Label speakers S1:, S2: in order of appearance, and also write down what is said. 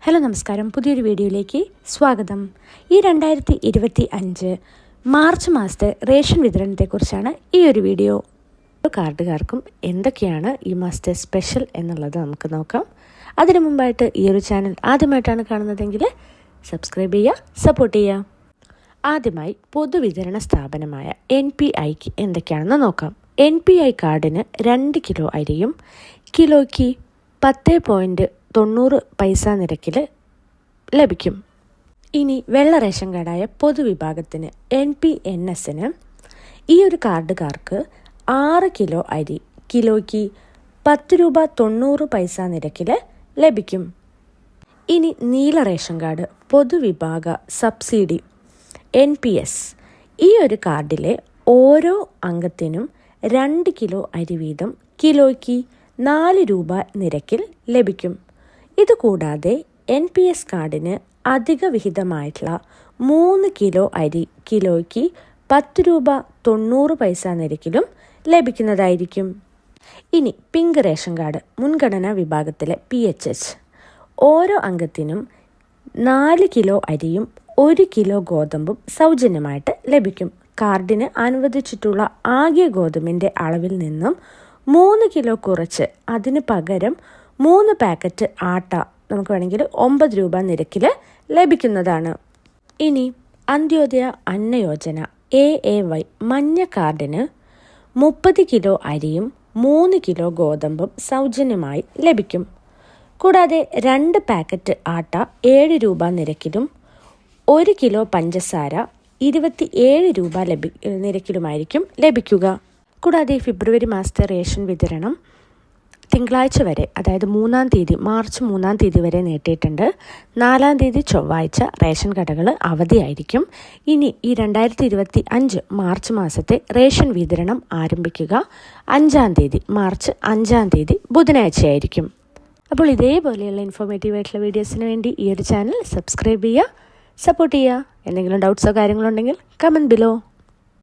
S1: Hello നമസ്കാരം, പുതിയൊരു വീഡിയോയിലേക്ക് സ്വാഗതം. ഈ 2025 മാർച്ച് മാസത്തെ റേഷൻ വിതരണത്തെക്കുറിച്ചാണ് ഈ ഒരു വീഡിയോ. കാർഡുകാർക്കും എന്തൊക്കെയാണ് ഈ മാസത്തെ സ്പെഷ്യൽ എന്നുള്ളത് നമുക്ക് നോക്കാം. അതിനു മുമ്പായിട്ട് ഈ ഒരു ചാനൽ ആദ്യമായിട്ടാണ് കാണുന്നതെങ്കിൽ സബ്സ്ക്രൈബ് ചെയ്യുക, സപ്പോർട്ട് ചെയ്യുക. ആദ്യമായി പൊതുവിതരണ സ്ഥാപനമായ NPIക്ക് എന്തൊക്കെയാണെന്ന് നോക്കാം. NPI കാർഡിന് 2 കിലോ അരിയും കിലോയ്ക്ക് 10.90 നിരക്കിൽ ലഭിക്കും. ഇനി വെള്ള റേഷൻ കാർഡായ പൊതുവിഭാഗത്തിന് NPNSന് ഈ ഒരു കാർഡുകാർക്ക് 6 കിലോ അരി കിലോയ്ക്ക് 10.90 നിരക്കിൽ ലഭിക്കും. ഇനി നീല റേഷൻ കാർഡ് പൊതുവിഭാഗ സബ്സിഡി NPS, ഈ ഒരു കാർഡിലെ ഓരോ അംഗത്തിനും 2 കിലോ അരി വീതം കിലോയ്ക്ക് 4 രൂപ നിരക്കിൽ ലഭിക്കും. ഇതുകൂടാതെ NPS കാർഡിന് അധിക വിഹിതമായിട്ടുള്ള 3 കിലോ അരി കിലോയ്ക്ക് 10.90 നിരക്കിലും ലഭിക്കുന്നതായിരിക്കും. ഇനി പിങ്ക് റേഷൻ കാർഡ് മുൻഗണനാ വിഭാഗത്തിലെ PHH, ഓരോ അംഗത്തിനും 4 കിലോ അരിയും 1 കിലോ ഗോതമ്പും സൗജന്യമായിട്ട് ലഭിക്കും. കാർഡിന് അനുവദിച്ചിട്ടുള്ള ആകെ ഗോതമ്പിൻ്റെ അളവിൽ നിന്നും 3 കിലോ കുറച്ച് അതിന് പകരം 3 പാക്കറ്റ് ആട്ട നമുക്ക് വേണമെങ്കിൽ 9 രൂപ നിരക്കിൽ ലഭിക്കുന്നതാണ്. ഇനി അന്ത്യോദയ അന്ന യോജന AAY മഞ്ഞ കാർഡിന് 30 കിലോ അരിയും 3 കിലോ ഗോതമ്പും സൗജന്യമായി ലഭിക്കും. കൂടാതെ 2 പാക്കറ്റ് ആട്ട 7 രൂപ നിരക്കിലും 1 കിലോ പഞ്ചസാര 27 രൂപ നിരക്കിലുമായിരിക്കും ലഭിക്കുക. കൂടാതെ ഫെബ്രുവരി മാസത്തെ റേഷൻ വിതരണം തിങ്കളാഴ്ച വരെ, അതായത് മാർച്ച് 3 വരെ നീട്ടിയിട്ടുണ്ട്. 4 ചൊവ്വാഴ്ച റേഷൻ കടകൾ അവധിയായിരിക്കും. ഇനി ഈ 2025 മാർച്ച് മാസത്തെ റേഷൻ വിതരണം ആരംഭിക്കുക മാർച്ച് 5 ബുധനാഴ്ചയായിരിക്കും. അപ്പോൾ ഇതേപോലെയുള്ള ഇൻഫോർമേറ്റീവ് ആയിട്ടുള്ള വീഡിയോസിന് വേണ്ടി ഈ ഒരു ചാനൽ സബ്സ്ക്രൈബ് ചെയ്യുക, സപ്പോർട്ട് ചെയ്യുക. എന്തെങ്കിലും ഡൗട്ട്സോ കാര്യങ്ങളോ ഉണ്ടെങ്കിൽ കമൻറ്റ് ബിലോ.